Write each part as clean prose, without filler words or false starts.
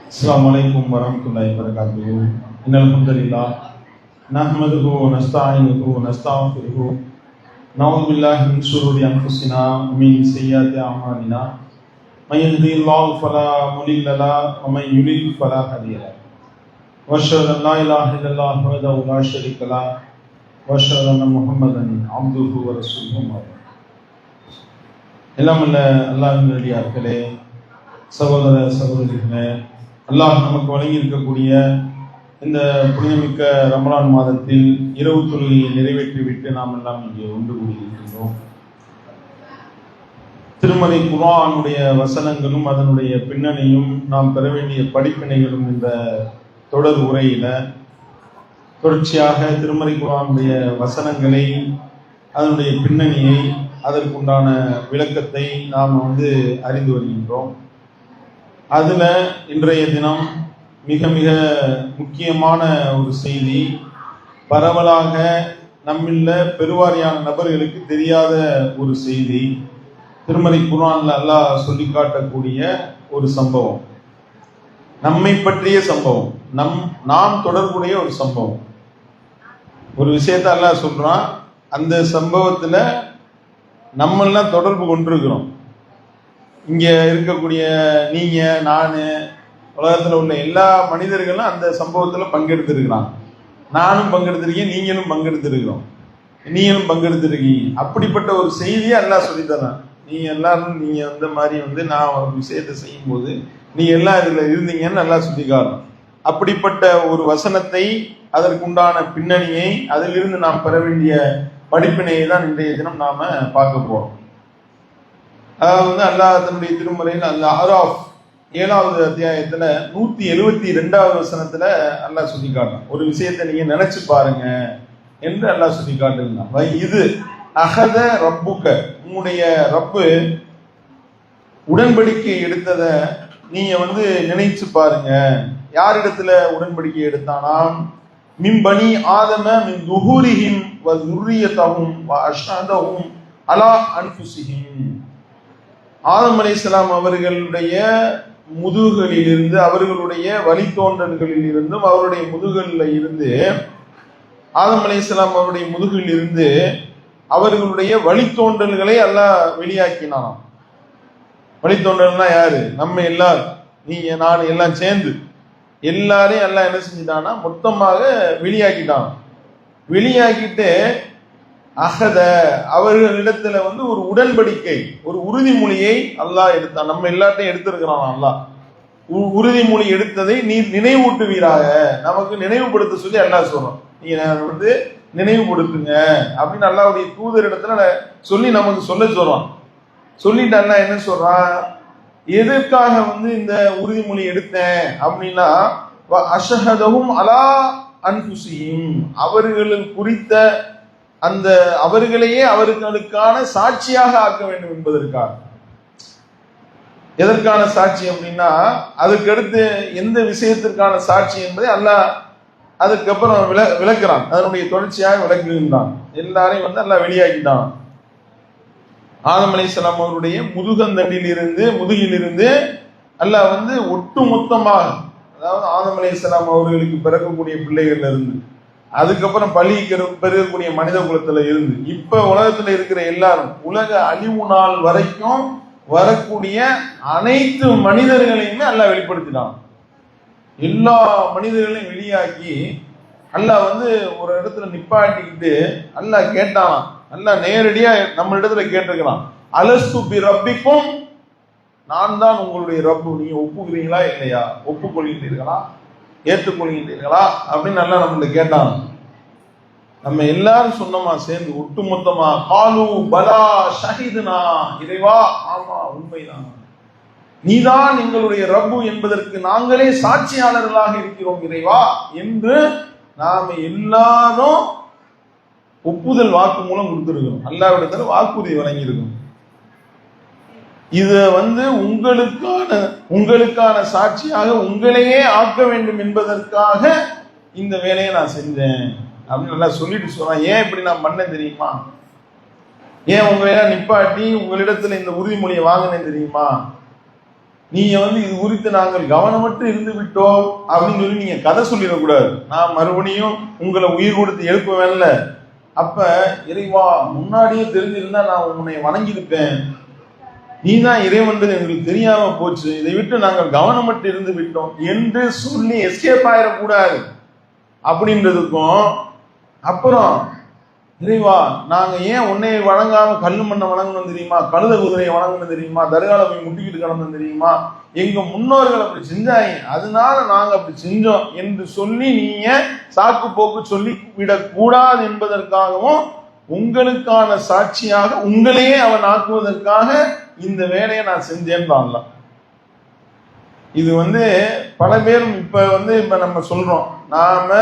Assalamu alaikum warahmatullahi wabarakatuh. Innal hamdalillah nahmaduhu wa nasta'inuhu wa nastaghfiruhu. Na'udzu billahi min shururi anfusina wa min sayyiati a'malina. May yahdihillahu fala mudilla lahu wa may yudlil fala hadiya lahu. Wa ashhadu an la ilaha illallah wahdahu la sharika lahu wa ashhadu anna Muhammadan 'abduhu wa rasuluhu. எல்லாம் அல்ல அல்லாஹ்வின் அடியார்களே, சகோதர சகோதரிகளே, அல்லாஹ் நமக்கு வழங்கி இருக்கக்கூடிய இந்த புனிதமிக்க ரமலான் மாதத்தில் இரவு தொழுகையை நிறைவேற்றிவிட்டு நாம் எல்லாம் இங்கே ஒன்று கூடியிருக்கின்றோம். திருமறை குர்ஆனுடைய வசனங்களும் அதனுடைய பின்னணியும் நாம் பெற வேண்டிய படிப்பினைகளும் என்ற தொடர் உரையில தொடர்ச்சியாக திருமறை குர்ஆனுடைய வசனங்களை, அதனுடைய பின்னணியை, அதற்குண்டான விளக்கத்தை நாம் அறிந்து வருகின்றோம். அதுல இன்றைய தினம் மிக மிக முக்கியமான ஒரு செய்தி, பரவலாக நம்மில் பெருவாரியான நபர்களுக்கு தெரியாத ஒரு செய்தி, திருமறை குர்ஆன்ல அல்லாஹ் சொல்லி காட்டக்கூடிய ஒரு சம்பவம், நம்மை பற்றிய சம்பவம், நாம் தொடர்புடைய ஒரு சம்பவம். ஒரு விஷயத்தை அல்லாஹ் சொல்றான், அந்த சம்பவத்துல நம்மெல்லாம் தொடர்பு கொண்டிருக்கிறோம். இங்க இருக்கக்கூடிய நீங்க, நானு, உலகத்துல உள்ள எல்லா மனிதர்களும் அந்த சம்பவத்துல பங்கெடுத்திருக்கிறாங்க. நானும் பங்கெடுத்திருக்கேன், நீங்களும் பங்கெடுத்திருக்கிறோம், நீங்களும் பங்கெடுத்திருக்கீங்க. அப்படிப்பட்ட ஒரு செய்தியை அல்லாஹ் சொல்லித்தரான். நீங்க எல்லாரும் நீங்க மாதிரி நான் ஒரு விஷயத்தை செய்யும் போது நீங்க எல்லாம் இதுல இருந்தீங்கன்னு நல்லா சொல்லிக்காரணும். அப்படிப்பட்ட ஒரு வசனத்தை, அதற்குண்டான பின்னணியை, அதிலிருந்து நாம் பெற வேண்டிய படிப்பினையை தான் இன்றைய தினம் நாம பார்க்க போறோம். அதாவது அல்லாஹ் தன்னுடைய திருமறையில் அந்த ஆராஃப் 7வது அத்தியாயத்துல 172வது வசனத்துல அல்லாஹ் சொல்லி காட்டலாம். ஒரு விஷயத்தை நீங்க நினைச்சு பாருங்க என்று அல்லாஹ் சொல்லி காட்டுகிறான். இது அகத ரப்புக்க, உன்னுடைய ரப்பு உடன்படிக்கை எடுத்தத நீங்க நினைச்சு பாருங்க. யாரிடத்துல உடன்படிக்கை எடுத்தானாம்? மின் பனி ஆதம மின் துஹூரிஹிம் வ ذُرِّيَّتَهُمْ وَأَشْهَدَهُمْ அலா அன்ஃபுஸிஹிம். ஆதம் அலைஹிஸ்ஸலாம் அவர்களுடைய முதுகுகளிலிருந்து, அவர்களுடைய வழித்தோன்றல்களில் இருந்தும், அவருடைய முதுகுல இருந்து, ஆதம் அலைஹிஸ்ஸலாம் அவருடைய முதுகில் இருந்து அவர்களுடைய வழித்தோன்றல்களை அல்லாஹ் வெளியாக்கினானாம். வழித்தோன்றல்னா யாரு? நம்ம எல்லாரும், நீங்க நான் எல்லாம் சேர்ந்து எல்லாரையும் எல்லாம் என்ன செஞ்சிட்டானா மொத்தமாக வெளியாக்கிட்டான். வெளியாக்கிட்டு அகத, அவர்களிடத்துல ஒரு உடன்படிக்கை, ஒரு உறுதிமொழியை அல்லாஹ் எடுத்தான். நம்ம எல்லாத்தையும் எடுத்திருக்கிறான் அல்லாஹ். உறுதிமொழி எடுத்ததை நீர் நினைவூட்டுவீராக, நமக்கு நினைவுபடுத்த சொல்லி அல்லாஹ் சொல்றோம். நீங்க நினைவுபடுத்துங்க அப்படின்னு அல்லாஹ்வுடைய தூதர் இடத்துல சொல்லி நமக்கு சொல்றான். சொல்லிட்டு அல்லாஹ் என்ன சொல்றான்? எதற்காக இந்த உறுதிமொழி எடுத்தேன் அப்படின்னா, அஷ்ஹதஹும் அலா அன்ஃபுஸிஹிம், அவர்களுக்கு குறித்த அந்த அவர்களையே அவர்களுக்கான சாட்சியாக ஆக்க வேண்டும் என்பதற்காக. எதற்கான சாட்சி அப்படின்னா, அதுக்கு அடுத்து எந்த விஷயத்திற்கான சாட்சி என்பதை அல்லாஹ் அதுக்கப்புறம் விளக்குறான். அதனுடைய தொடர்ச்சியாக விளக்குகின்றான். எல்லாரையும் அல்லாஹ் வெளியாக்கிட்டான். ஆதம் அலைஹிஸ்ஸலாம் அவருடைய முதுகிலிருந்து அல்லாஹ் ஒட்டு மொத்தமாக, அதாவது ஆதம் அலைஹிஸ்ஸலாம் அவர்களுக்கு பிறக்கக்கூடிய பிள்ளைகள்ல இருந்து, அதுக்கப்புறம் பெருகக்கூடிய மனித குலத்துல இருந்து, இப்ப உலகத்துல இருக்கிற எல்லாரும், உலக அழிவு நாள் வரைக்கும் வரக்கூடிய அனைத்து மனிதர்களையுமே அல்லாஹ் வெளிப்படுத்தினான். எல்லா மனிதர்களையும் வெளியாக்கி அல்லாஹ் ஒரு இடத்துல நிப்பாட்டிக்கிட்டு அல்லாஹ் கேட்டான். அல்லாஹ் நேரடியா நம்ம இடத்துல கேட்டிருக்கிறான், அலஸ்து பி ரப்பிக்கும், நான் தான் உங்களுடைய ரப்பு, நீங்க ஒப்புக்கிறீங்களா இல்லையா, ஒப்புக்கொள்கின்றீர்களா, ஏற்றுக்கொள்கின்றீர்களா அப்படின்னு அல்லாஹ் நம்மள கேட்டான். நம்ம எல்லாரும் சொன்னோமா சேர்ந்து ஒட்டுமொத்தமா, காலு பலா ஷஹீதுனா, இறைவா ஆமா உண்மைதான், நீதான் எங்களுடைய ரப்பு என்பதற்கு நாங்களே சாட்சியாளர்களாக இருக்கிறோம் இறைவா என்று நாம எல்லாரும் ஒப்புதல் வாக்கு மூலம் கொடுத்திருக்கோம். அல்லாஹ்விடத்துல வாக்குறுதி வழங்கியிருக்கோம். இத உங்களுக்கான சாட்சியாக உங்களையே ஆக்க வேண்டும் என்பதற்காக இந்த வேலையை நான் செஞ்சேன் அப்படின்னு நல்லா சொல்லிட்டு சொல்றான். ஏன் இப்படி நான் பண்ணேன் தெரியுமா? ஏன் உங்களையெல்லாம் நிப்பாட்டி உங்களிடத்துல இந்த உறுதிமொழியை வாங்கினேன் தெரியுமா? நீங்க இது குறித்து நாங்கள் கவனமற்று இருந்து விட்டோம் அப்படின்னு சொல்லி நீங்க கதை சொல்லிடக்கூடாது. நான் மறுபடியும் உங்களை உயிர் கொடுத்து எழுப்புவேன்ல. அப்ப இறைவா, முன்னாடியே தெரிஞ்சிருந்தா நான் உன்னை வணங்கியிருப்பேன். நீ தான் இறைவன்றது எங்களுக்கு தெரியாம போச்சு. இதை விட்டு நாங்கள் கவனமற்று இருந்து விட்டோம் என்று சொல்லி எஸ்கேப் ஆயிடக்கூடாது அப்படின்றதுக்கும், அப்புறம் இறைவா, நாங்க ஏன் உன்னை வணங்காம கல்லு மண்ணை வணங்கணும் தெரியுமா? கழுத குதிரையை வணங்கணும் தெரியுமா? தர்கால போய் முட்டிக்கிட்டு கிடந்தோம் தெரியுமா? எங்க முன்னோர்கள் அப்படி செஞ்சாங்க, அதனால நாங்க அப்படி செஞ்சோம் என்று சொல்லி நீங்க சாக்கு போக்கு சொல்லி விடக்கூடாது என்பதற்காகவும், உங்களுக்கான சாட்சியாக உங்களையே அவன் ஆக்குவதற்காக இந்த வேலையை நான் செஞ்சேன்னு வாங்கலாம். இது பல பேரும் இப்ப நம்ம சொல்றோம், நாம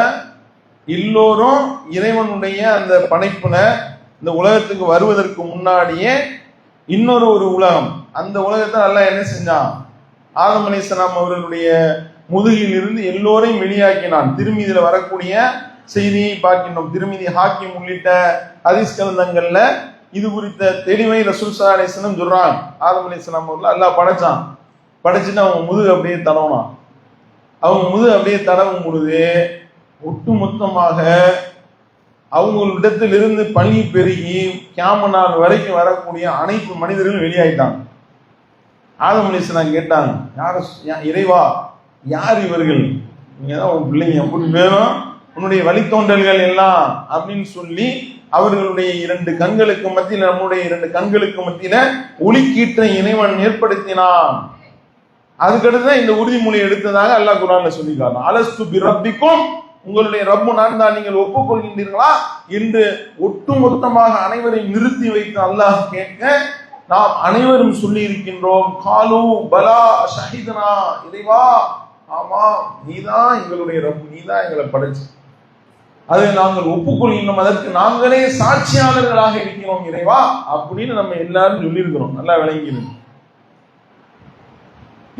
எல்லோரும் இறைவனுடைய அந்த படைப்புல இந்த உலகத்துக்கு வருவதற்கு முன்னாடியே இன்னொரு உலகம், அந்த உலகத்தை நல்லா என்ன செஞ்சான்? ஆதம் அலைஹிஸ்ஸலாம் அவர்களுடைய முதுகில் இருந்து எல்லோரையும் வெளியாக்கினான். திருமீதியில வரக்கூடிய செய்தியை பார்க்கின்றோம். திருமீதி, ஹாக்கிம் உள்ளிட்ட ஹதீஸ் கிரந்தங்கள்ல இது குறித்த தெளிவை ரசூல் ஸல்லல்லாஹு அலைஹி வஸல்லம் சொல்றாங்க. ஆதம் அலைஹிஸ்ஸலாம் அவர்கள் அல்லாஹ் படைச்சான். படைச்சுட்டு அவங்க முதுகு அப்படியே தடவினான். அவங்க முதுகு அப்படியே தடவும் பொழுது ஒட்டு மொத்தமாக அவங்களிடத்திலிருந்து பள்ளி பெருகி கியாமத் நாள் வரைக்கும் வரக்கூடிய அனைத்து மனிதர்களும் வெளியாயிட்டாங்க. ஆதம் அலைஹிஸ்ஸலாம் கேட்டாங்க, இறைவா, யார் இவர்கள்? நீங்க தான் உன் பிள்ளைங்க, எப்படி வேணும் உன்னுடைய வழித்தோன்றல்கள் எல்லாம் அப்படின்னு சொல்லி அவர்களுடைய 2 கண்களுக்கு மத்தியில, நம்முடைய 2 கண்களுக்கு மத்தியில ஒளிக்கீற்றை இறைவன் ஏற்படுத்தினான். அதுக்கடுத்துதான் இந்த உறுதிமொழி எடுத்ததாக அல்லாஹ் குர்ஆன்ல சொல்லியிருக்காங்க. அலஸ்து பிரப்பிக்கும், உங்களுடைய ரப்பு நான் தான், நீங்கள் ஒப்புக்கொள்கின்றீர்களா என்று ஒட்டுமொத்தமாக அனைவரையும் நிறுத்தி வைத்து அல்லாஹ் கேட்க, நாம் அனைவரும் சொல்லி இருக்கின்றோம், காலு பலா ஷஹிதனா, இறைவா ஆமா நீதான் எங்களுடைய ரப்பு, நீதான் எங்களை படைச்சு, அதை நாங்கள் ஒப்புக்கொள்கின்றோம், அதற்கு நாங்களே சாட்சியாளர்களாக இருக்கிறோம் இறைவா அப்படின்னு நம்ம எல்லாரும் சொல்லியிருக்கிறோம். நல்லா விளங்கிடும்.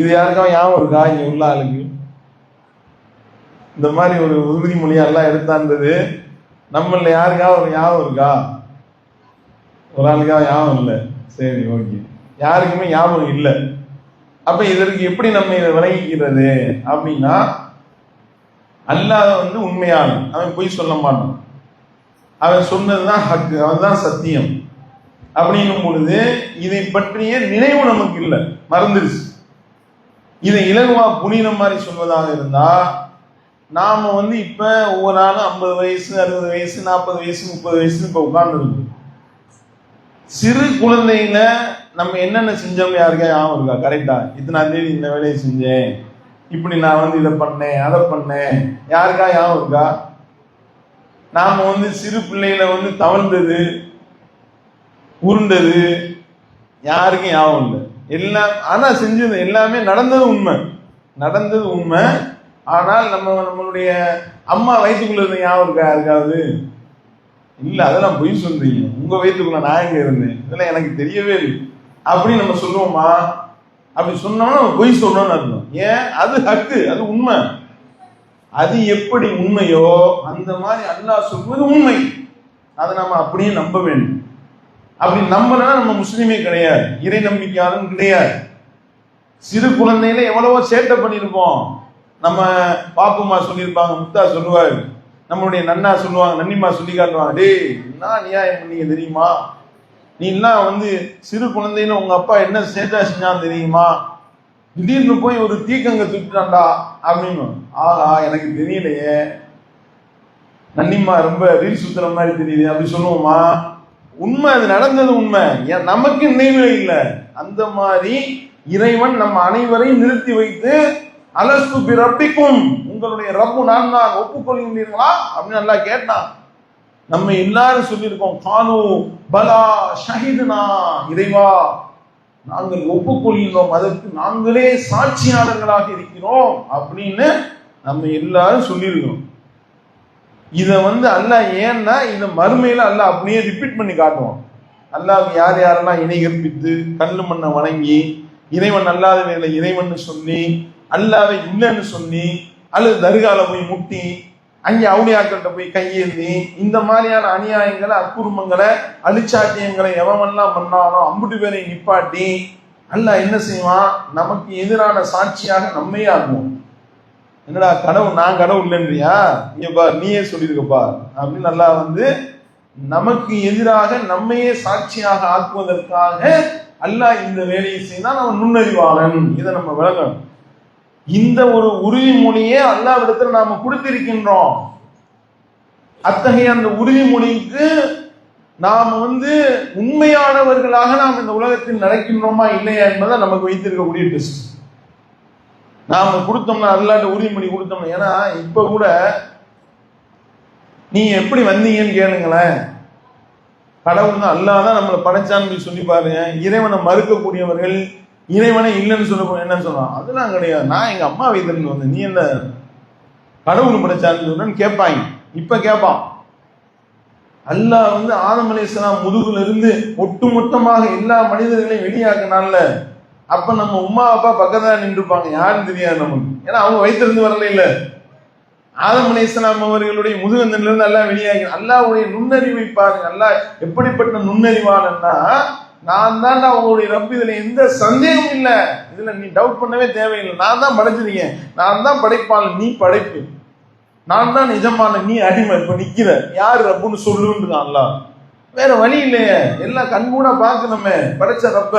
இது யாருக்காவது ஞாபகம் இருக்கா? இங்க உள்ள ஆளுக்கு இந்த மாதிரி ஒரு உறுதிமொழியா எல்லாம் எடுத்தான்றது நம்மள யாருக்காவது ஞாபகம் இருக்கா? ஒரு ஆளுக்காவது ஞாபகம் இல்லை. சரி, ஓகே, யாருக்குமே ஞாபகம் இல்லை. அப்ப இதற்கு எப்படி நம்ம இதை விளங்கிக்கிறது அப்படின்னா, அல்லாஹ் உண்மையான, அவன் பொய் சொல்ல மாட்டான், அவன் சொன்னதுதான் ஹக்கு, அவன் தான் சத்தியம். அப்படின்னும் பொழுது இதை பற்றிய நினைவு நமக்கு இல்லை, மறந்துருச்சு. இதை இலகுவா புனித மாதிரி சொல்வதாக இருந்தா, நாம இப்ப ஒவ்வொரு நாளும் 50 வயசு 60 வயசு 40 வயசு 30 வயசு இப்ப உட்கார்ந்து இருக்கு. சிறு குழந்தையில நம்ம என்னென்ன செஞ்சோம் யாருக்கா ஞாபகம் இருக்கா? கரெக்டா, இத்தனாம் தேதி இந்த வேலையை செஞ்சேன், இப்படி நான் இதை பண்ணேன் அதை பண்ணேன், யாருக்கா ஞாபகம் இருக்கா? நாம சிறு பிள்ளையில தவழ்ந்தது உருண்டது யாருக்கும் ஞாபகம் இல்லை. எல்லாம் ஆனா செஞ்சது எல்லாமே நடந்தது உண்மை. ஆனால் நம்மளுடைய அம்மா வயிற்றுக்குள்ள இருந்த ஞாபகம் இருக்கா யாருக்காவது? இல்ல, அதெல்லாம் பொய் சொல்றீங்க, உங்க வயிற்றுக்குள்ள நான் எங்க இருந்தேன், இதெல்லாம் எனக்கு தெரியவே இல்லை அப்படின்னு நம்ம சொல்லுவோமா? அப்படி சொன்னோம்னா பொய் சொல்லணும்னு அர்த்தம். ஏன்? அது ஹக்கு, அது உண்மை. அது எப்படி உண்மையோ அந்த மாதிரி அல்லாஹ் சொல்வது உண்மை. அதை நம்ம அப்படியே நம்ப வேண்டும். அப்படி நம்பலன்னா நம்ம முஸ்லீமே கிடையாது, இறை நம்பிக்கையாளரும் கிடையாது. சிறு குழந்தையில எவ்வளவோ சேட்டை பண்ணியிருப்போம். நம்ம பாப்புமா சொல்லியிருப்பாங்க, முத்தா சொல்லுவாரு, நம்மளுடைய நன்னா சொல்லுவாங்க, நன்னிமா சொல்லி காட்டுவாங்க, டேய் என்ன நியாயம் பண்ணீங்க தெரியுமா, நீ எல்லாம் சிறு குழந்தையில உங்க அப்பா என்ன சேட்டா செஞ்சான்னு தெரியுமா, திடீர்னு போய் ஒரு தீக்கங்க தூக்கிட்டான்டா அப்படின்னு. ஆஹா, எனக்கு தெரியலையே, நன்னிமா ரொம்ப ரீல் சுத்துற மாதிரி தெரியுது அப்படி சொல்லுவோமா? உண்மை, அது நடந்தது உண்மை, ஏன் நமக்கு நினைவே இல்லை. அந்த மாதிரி இறைவன் நம்ம அனைவரையும் நிறுத்தி வைத்து, அலஸ்து பிரப்பிக்கும், உங்களுடைய ரப்பு நான் தான், ஒப்புக்கொள்கின்றீர்களா அப்படின்னு நல்லா கேட்டான். நம்ம எல்லாரும் சொல்லியிருக்கோம், காலு பலா ஷஹிதுனா, இறைவா நாங்கள் ஒப்புக்கொள்கிறோம், அதற்கு நாங்களே சாட்சியாளர்களாக இருக்கிறோம் அப்படின்னு நம்ம எல்லாரும் சொல்லியிருக்கோம். இதை அல்லாஹ் ஏன்னா இதை மறுமையில அல்லாஹ் அப்படியே ரிப்பீட் பண்ணி காட்டுவோம். அல்லாஹ்வுக்கு யார் யாரெல்லாம் இணை கற்பித்து கல்லு மண்ணை வணங்கி இறைவன் அல்லாத இறைவன் சொல்லி அல்லாவை இல்லைன்னு சொல்லி அல்லது தர்கால போய் முட்டி அங்கே அவுளியாக்கள்கிட்ட போய் கையேந்தி இந்த மாதிரியான அநியாயங்களை, அக்குறுமங்களை, அழிச்சாட்டியங்களை எவமெல்லாம் பண்ணானோ அம்புட்டு பேரை நிப்பாட்டி அல்லாஹ் என்ன செய்வான், நமக்கு எதிரான சாட்சியாக நம்மையே ஆகுவோம். என்னடா கடவுள், நான் கடவுள் இல்லைன்றியா, இங்கப்பா நீயே சொல்லியிருக்கப்பா அப்படின்னு நல்லா நமக்கு எதிராக நம்மையே சாட்சியாக ஆக்குவதற்காக அல்லாஹ் இந்த வேலையை செய்தால் அவன் நுண்ணறிவாளன். இதை நம்ம விளங்கணும். இந்த ஒரு உறுதிமொழியே அல்லாஹ்விடத்துல நாம கொடுத்திருக்கின்றோம். அத்தகைய அந்த உறுதிமொழிக்கு நாம் உண்மையானவர்களாக நாம் இந்த உலகத்தில் நடக்கின்றோமா இல்லையா என்பதை நமக்கு வைத்திருக்கக்கூடிய டெஸ்ட். நாம கொடுத்தோம்னா, அல்லாஹ்ட்ட உறுதிமொழி கொடுத்தோம்னா, ஏன்னா இப்ப கூட நீ எப்படி வந்தீங்கன்னு கேளுங்களேன். கடவுள் தான், அல்லாஹ் தான் நம்மளை படைச்சான்னு சொல்லி பாருங்க. இறைவனை மறுக்கக்கூடியவர்கள், இறைவனை இல்லைன்னு சொல்ல என்ன சொல்றான், அதெல்லாம் கிடையாது, நான் எங்க அம்மா வயிற்றுல வந்தேன், நீ என்ன கடவுள் படைச்சான்னு சொல்றேன்னு கேட்பாங்க. இப்ப கேட்பான். அல்லாஹ் ஆதம் அலைஹிஸ்ஸலாம் முதுகுல இருந்து ஒட்டுமொத்தமாக எல்லா மனிதர்களையும் வெளியாக்குனால, அப்ப நம்ம உமா அப்பா பக்கத்துல நின்றுப்பாங்க, யாருன்னு தெரியாது நமக்கு, ஏன்னா அவங்க வயிற்றிலிருந்து வரல. இல்ல, ஆதம் அலைஹிஸ்ஸலாம் அவர்களுடைய முதுகந்தில இருந்து எல்லாம் வெளியாகி, அல்லாஹ்வுடைய நுண்ணறிவை பாருங்க. அல்லாஹ் எப்படிப்பட்ட நுண்ணறிவாளன்னா, நான் தான் அவங்களுடைய ரப்பு, இதுல எந்த சந்தேகமும் இல்ல, இதுல நீ டவுட் பண்ணவே தேவையில்லை, நான் தான் படைச்சிருக்கேன், நான் தான் படைப்பாளன், நீ படைப்பு, நான் தான் நிஜமான, நீ அடிமை, இப்ப நிக்கிற, யாரு ரப்புன்னு சொல்லுன்னு அல்லாஹ். வேற வழி இல்லையே, எல்லாம் கண்கூட பார்க்கணுமே படைச்ச ரப்ப.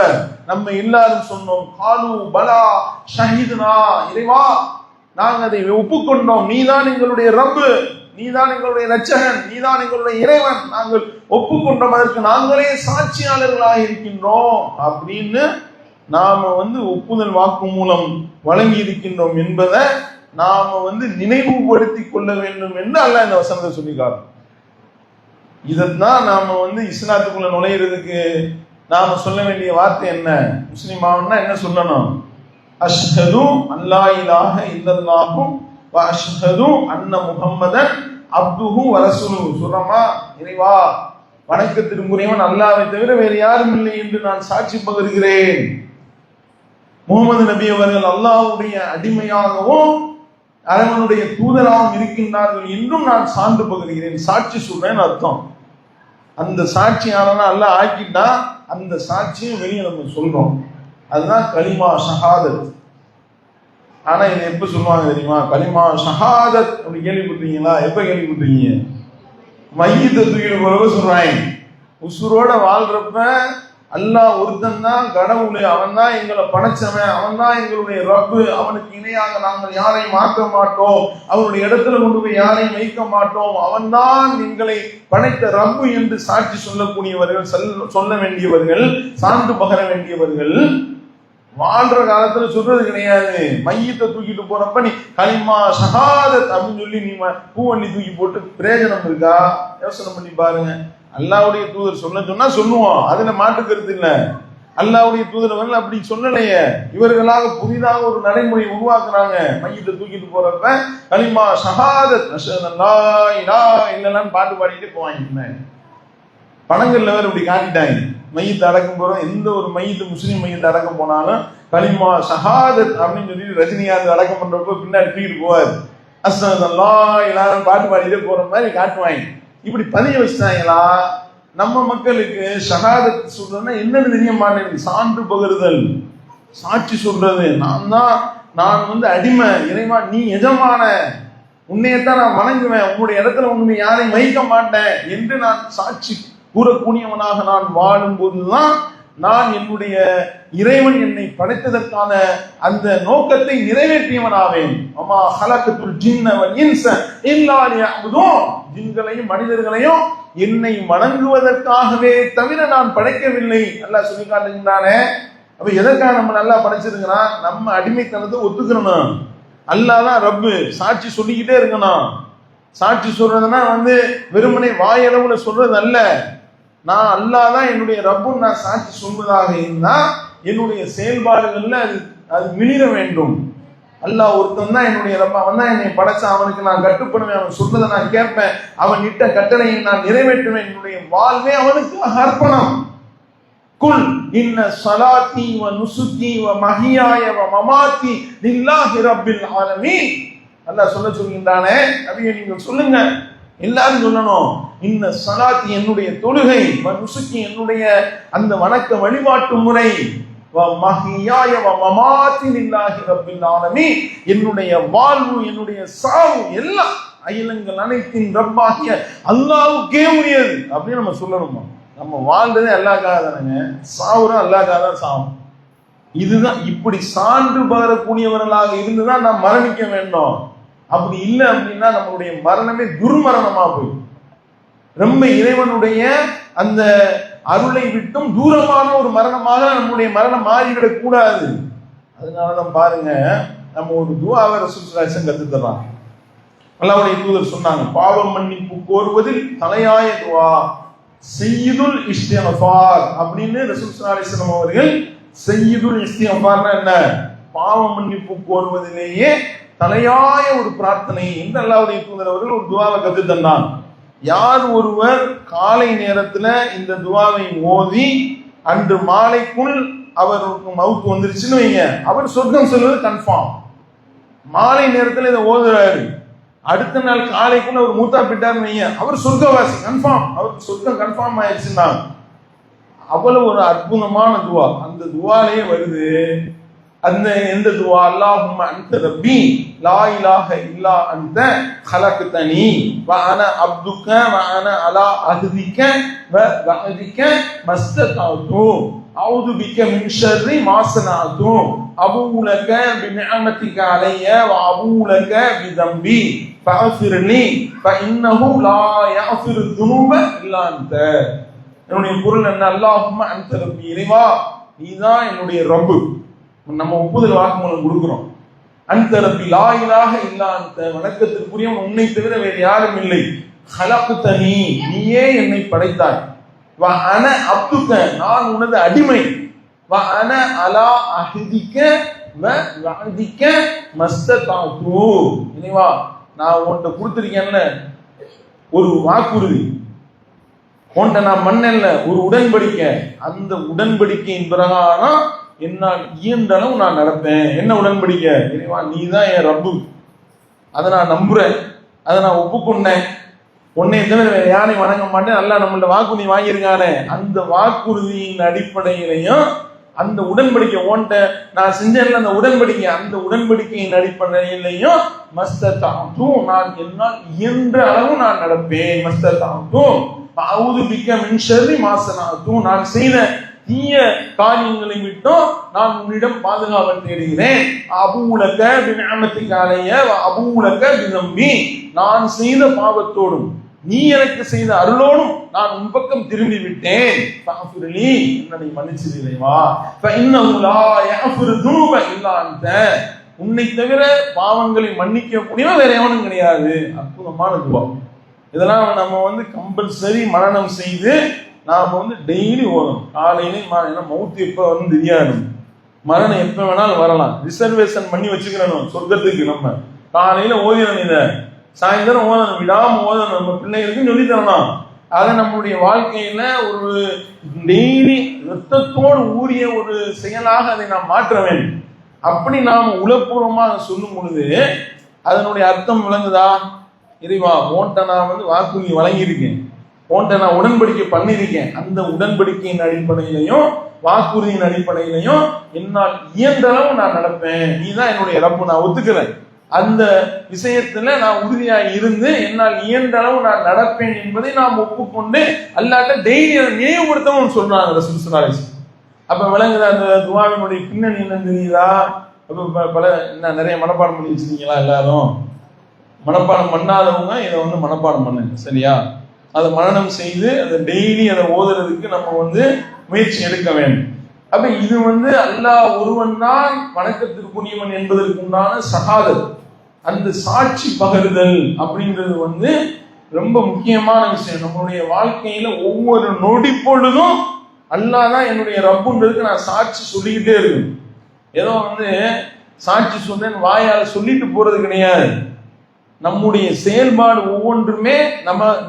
நம்ம எல்லாரும் சொன்னோம், காலு பலா ஷஹீதுனா, இறைவா நாங்க அதை ஒப்புக்கொண்டோம், நீதான் எங்களுடைய ரப்பு, நீதான் எங்களுடைய ரட்சகன், நீதான் எங்களுடைய இறைவன், நாங்கள் ஒப்புக்கொண்டோம், அதற்கு நாங்களே சாட்சியாளர்களாக இருக்கின்றோம் அப்படின்னு நாம ஒப்புதல் வாக்கு மூலம் வழங்கி இருக்கின்றோம் என்பதை நாம நினைவுபடுத்திக் கொள்ள வேண்டும் என்று அல்லாஹ் இந்த வசனத்தை சொல்லிக்காரு. இதைத்தான் நாம இஸ்லாத்துக்குள்ள நுழையிறதுக்கு நாம சொல்ல வேண்டிய வார்த்தை என்ன? முஸ்லிமாவுன்னா என்ன சொல்லணும்? அஷ்ஹது அல்லா இலாஹ இல்லல்லாஹு வ அஷ்ஹது அன்ன முஹம்மதன் அப்துஹு வ ரசூலுஹு. சொல்றமா, இறைவா வணக்கத்திற்குரியவன் அல்லாஹ்வை தவிர வேறு யாரும் இல்லை என்று நான் சாட்சி பகர்கிறேன். முகமது நபி அவர்கள் அல்லாஹ்வுடைய அடிமையாகவும் அவனுடைய தூதராகவும் இருக்கின்றார்கள் என்றும் நான் சான்று பகர்கிறேன், சாட்சி சொல்றேன்னு அர்த்தம். அந்த சாட்சியாளனா அல்லாஹ் ஆக்கிட்டா அந்த சாட்சியும் வெளியே நம்ம சொல்றோம். அதுதான் கலிமா ஷஹாதத். ஆனா இதை எப்ப சொல்லுவாங்க தெரியுமா? கலிமா ஷஹாதத் அப்படி கேள்விப்பட்டீங்களா? எப்ப கேள்விப்பட்டீங்க? மையத்தை தூக்கிட்டு போறவங்க சொல்றாங்க. உசுரோட வாழ்றப்ப அல்லாஹ் ஒருத்தன் தான் கடவுள், அவன் தான் எங்களை படைச்சவன், அவன் தான் எங்களுடைய ரப்பு, அவனுக்கு இணையாக நாங்கள் யாரையும் மாற்ற மாட்டோம், அவனுடைய இடத்துல கொண்டு போய் யாரையும் வைக்க மாட்டோம், அவன் தான் எங்களை படைத்த ரப்பு என்று சாட்சி சொல்லக்கூடியவர்கள், சொல்ல வேண்டியவர்கள், சான்று பகர வேண்டியவர்கள் வாழ்ற காலத்துல சொல்றது கிடையாது. மையத்தை தூக்கிட்டு போறப்ப நீ கலிமா ஷஹாதத் அப்படின்னு சொல்லி நீ பூவண்ணி தூக்கி போட்டு பிரயோஜனம் இருக்கா? யோசனை பண்ணி பாருங்க. அல்லாஹ்வுடைய தூதர் சொன்னா சொல்லுவோம், அதுல மாற்று கருத்து இல்ல. அல்லாஹ்வுடைய தூதர் அப்படி சொல்லலையே, இவர்களாக புதிதாக ஒரு நடைமுறை உருவாக்குறாங்க. மையத்தை தூக்கிட்டு போறப்ப கலிமா ஷஹாதத் அஷ்ஹது அல்லா இலாஹ இல்லல்லாஹ்னு பாட்டு பாடிட்டு போவாங்க. பணங்கள்ல வேற இப்படி காட்டிட்டாங்க. மையத்தை அடக்கம் போறோம், எந்த ஒரு மையத்து முஸ்லீம் மையத்தை அடக்கம் போனாலும் கலிமா ஷஹாதத் அப்படின்னு சொல்லி ரஜினிகாந்த் அடக்கம் பண்றப்ப பின்னாடி தூக்கிட்டு போவார், அஷ்ஹது அல்லா இலாஹ்னு பாட்டு பாடிட்டு போற மாதிரி காட்டுவாங்க. இப்படி பதிய வச்சுட்டாங்களா? நம்ம மக்களுக்கு ஷஹாதத் சொல்றதுன்னா என்னன்னு தெரிய மாட்டேங்குது. சான்று பகருதல், சாட்சி சொல்றது, நான் அடிமை, இறைவா நீ எஜமான, உன்னையத்தான் நான் வணங்குவேன், உன்னுடைய இடத்துல உன்னை யாரையும் வைக்க மாட்டேன் என்று நான் சாட்சி கூறக்கூடியவனாக நான் வாழும் போதுதான் நான் என்னுடைய இறைவன் என்னை படைத்ததற்கான அந்த நோக்கத்தை நிறைவேற்றியவனாவேன். அம்மா ஹலகத்துல் ஜின்ன வல் இன்ஸ இல்லா லியஅபுதூன். ஜின்களையும் மனிதர்களையும் என்னை வணங்குவதற்காகவே தவிர நான் படைக்கவில்லை. அல்லாஹ் சொல்லி காட்டுகின்றானே. அப்ப எதற்காக நம்ம நல்லா படைச்சிருக்கிறான்? நம்ம அடிமைத்தனத்தை ஒத்துக்கணும். அல்லாஹ் தான் ரப்பு, சாட்சி சொல்லிக்கிட்டே இருக்கணும். சாட்சி சொல்றதுன்னா வெறுமனை வாயளவுல சொல்றது அல்ல. நான் அல்லாஹ் தான் என்னுடைய ரப்புன்னு நான் சாட்சி சொல்வதாக இருந்தா என்னுடைய செயல்பாடுகள்ல அது மிளிர வேண்டும். அல்லாஹ் ஒருத்தன் தான் என்னுடைய ரப்ப, அவன் தான் என்னை படைச்சான், அவனுக்கு நான் கட்டுப்படுவேன், அவன் சொல்றதை நான் கேட்பேன், அவன் இட்ட கட்டளையை நான் நிறைவேற்றுவேன், என்னுடைய வாழ்வே அவனுக்கு அர்ப்பணம். குல் இன்ன ஸலாத்தி வ நுசுகி வ மஹியாய வ மமாத்தி லில்லாஹி ரப்பில் ஆலமீன். அல்லாஹ் சொல்ல சொல்கின்றானே, நபியே நீங்கள் சொல்லுங்க, எல்லாரும் சொல்லணும். இன்ன ஸலாத்தி என்னுடைய தொழுகை, வ நுசுக்கி என்னுடைய அந்த வணக்க வழிபாட்டு முறை, வ மஹ்யாய வ மமாத்தி லில்லாஹி ரப்பில் ஆலமீன் என்னுடைய வாழ்வு என்னுடைய சாவு எல்லாம் அகிலங்கள் அனைத்தின் ரப்பாகிய அல்லாஹ்வுக்கே உரியது அப்படின்னு நம்ம சொல்லணுமா? நம்ம வாழ்றதே அல்லாஹ்க்காக தானங்க, சாவுறோம் அல்லாஹ்க்காக தான் சாவும். இதுதான் இப்படி சான்று பகரக்கூடியவர்களாக இருந்துதான் நாம் மரணிக்க வேண்டும். அப்படி இல்லை அப்படின்னா நம்மளுடைய மரணமே துர்மரணமா போய் ரொம்ப இறைவனுடைய அந்த அருளை விட்டும் தூரமான ஒரு மரணமாக நம்முடைய மரணம் மாறிவிடக் கூடாது. அதனாலதான் பாருங்க, நம்ம ஒரு துஆவை ரசூல் ஸல்லல்லாஹு அலைஹி வஸல்லம் கத்து தர்றாங்க. அல்லாஹ்வுடைய தூதர் சொன்னாங்க, பாவம் மன்னிப்பு கோருவதில் தலையாய துஆ சய்யிதுல் இஸ்திக்ஃபார் அப்படின்னு ரசூல் ஸல்லல்லாஹு அலைஹி வஸல்லம் அவர்கள். சய்யிதுல் இஸ்திக்ஃபார்னா என்ன? பாவ மன்னிப்பு கோருவதிலேயே தலையாய ஒரு பிரார்த்தனை என்று அல்லாஹ்வுடைய தூதர் அவர்கள் ஒரு துஆவை கத்து தந்தாங்க. யார் ஒருவர் காலை நேரத்துல இந்த துஆவை ஓதி அன்று மாலைக்குள் அவருக்கு மவுத் வந்துருச்சுன்னு வைங்க, அவர் சொர்க்கம் செல்வது கன்ஃபார்ம். மாலை நேரத்துல இதை ஓதுறாரு, அடுத்த நாள் காலைக்குள்ள அவர் மூத்தா போயிட்டாருன்னு வைங்க, அவர் சொர்க்கவாசி கன்ஃபார்ம், அவருக்கு சொர்க்கம் கன்ஃபார்ம் ஆயிடுச்சுன்னா. அவ்வளவு ஒரு அற்புதமான துவா அந்த துவாலேயே வருது. அந்த எந்த துவா? அல்லாஹும்ம அன்த ரப்பி லா இலாஹ இல்லா அன்த ஹலக்தனி வ அன அப்துக வ அன அலா அஹ்திக வ வஅதிக மஸ்ததஅது அஊது பிக மின் ஷர்ரி மா ஸனஅது அபூ லக பிநிஅமதிக அலைய வ அபூ லக பிதம்பி ஃபஅஃபிர்லி ஃபஇன்னஹு லா யஃபிரு துனூப இல்லா அன்த. என்னுடைய பொருள் என்ன? அல்லாஹும்ம அன்த ரப்பி, இறைவா நீதான் என்னுடைய ரப்பு. நம்ம ஒப்புதல் வாக்குமூலம் கொடுக்கிறோம். அன்த ரப்பி லா இலாஹ இல்லா அன்த, வணக்கத்திற்குரியவன் உன்னை தவிர வேறு யாரும் இல்லை. ஹலக்தனி, நீயே என்னை படைத்தாய். வ அன அப்துக, நான் உனது அடிமை. வ அன அலா அஹ்திக வ வஅதிக மஸ்ததஅது, இறைவா நான் உன்கிட்ட கொடுத்திருக்கேன்ல ஒரு வாக்குறுதி, உன்கிட்ட நான் மண்ணல்ல ஒரு உடன்படிக்கை, அந்த உடன்படிக்கையின் பிரகாரம் என்னால் இயன்ற அளவு நான் நடப்பேன். என்ன உடன்படிக்கை? இறைவா நீ தான் என் ரப்பு, அதை நான் நம்புறேன், அதை நான் ஒப்புக்கொண்டேன், உன்னை தவிர வேற யாரையும் வணங்க மாட்டேன். நல்லா நம்மள்ட்ட வாக்குறுதி வாங்கியிருக்கானே, அந்த வாக்குறுதியின் அடிப்படையிலையும் அந்த உடன்படிக்கை ஓன்ட்ட நான் செஞ்சேன்ல அந்த உடன்படிக்கை, அந்த உடன்படிக்கையின் அடிப்படையிலையும் மஸ்ததஅது, நான் என்னால் இயன்ற அளவு நான் நடப்பேன். மஸ்ததஅது அஊது பிக மின் ஷர்ரி மா ஸனஅது, நான் செய்த தீய காரியங்களை விட்டும் நான் உன்னிடம் பாதுகாவல் தேடுகிறேன். அபூ லக பிநிஅமதிக அலைய வ அபூ லக பிதம்பி, நான் செய்த பாவத்தோடும் நீ எனக்கு செய்த அருளோடும் நான் உன் பக்கம் திரும்பி விட்டேன். ஃபஅஃபிர்லி, என்னை மன்னிச்சிடு இறைவா. ஃபஇன்னஹு லா யஃபிரு துனூப இல்லா அன்த, உன்னை தவிர பாவங்களை மன்னிக்க முடியும் வேற எவனும் கிடையாது. அற்புதமான துவா. இதெல்லாம் நம்ம கம்பல்சரி மனனம் செய்து நாம டெய்லி ஓதணும். காலையில மவுத்து எப்ப வந்து தெரியாது, மரணம் எப்ப வேணாலும் வரலாம். ரிசர்வேஷன் பண்ணி வச்சுக்கிறணும் சொர்க்கத்துக்கு. நம்ம காலையில ஓதிடணும், இதை சாயந்தரம் ஓதணும், விடாம ஓதணும். நம்ம பிள்ளைகளுக்கு சொல்லி தரணும். அதை நம்முடைய வாழ்க்கையில ஒரு டெய்லி ரத்தத்தோடு ஊறிய ஒரு செயலாக அதை நாம் மாற்ற வேண்டும். அப்படி நாம் உளப்பூர்வமாக சொல்லும் பொழுது அதனுடைய அர்த்தம் விளங்குதா? இறைவா உன்கிட்ட நான் வாக்குறுதி வழங்கியிருக்கேன், உன்கிட்ட நான் உடன்படிக்கை பண்ணியிருக்கேன், அந்த உடன்படிக்கையின் அடிப்படையிலையும் வாக்குறுதியின் அடிப்படையிலையும் என்னால் இயன்ற அளவு நான் நடப்பேன். நீ தான் என்னுடைய ரப்பு, நான் ஒத்துக்கிறேன். அந்த விஷயத்துல நான் உறுதியாக இருந்து என்னால் இயன்ற அளவு நான் நடப்பேன் என்பதை நாம் ஒப்புக்கொண்டு அல்லாட்ட டெய்லி அதை நினைவுபடுத்தவும் சொல்றாங்க ரசூல் ஸல்லல்லாஹு அலைஹி வஸல்லம். அப்ப விளங்குது அந்த துஆவினுடைய பின்னணி என்னன்னு தெரியுதா? அப்ப பல என்ன நிறைய மனப்பாடம் பண்ணி வச்சிருக்கீங்களா? எல்லாரும் மனப்பாடம் பண்ணாதவங்க இதை மனப்பாடம் பண்ணுங்க, சரியா? அதை மனனம் செய்து அதை டெய்லி அதை ஓதுறதுக்கு நம்ம முயற்சி எடுக்க வேண்டும். அப்ப இது அல்லாஹ் ஒருவன் தான் வணக்கத்திற்குரியவன் என்பதற்கு உண்டான ஷஹாதத், அந்த சாட்சி பகருதல் அப்படின்றது ரொம்ப முக்கியமான விஷயம். நம்மளுடைய வாழ்க்கையில ஒவ்வொரு நொடி பொழுதும் அல்லாஹ் தான் என்னுடைய ரப்புன்றதுக்கு நான் சாட்சி சொல்லிக்கிட்டே இருக்கணும். ஏதோ சாட்சி சொல்றேன்னு வாயால சொல்லிட்டு போறது கிடையாது. நம்முடைய செயல்பாடு ஒவ்வொன்றுமே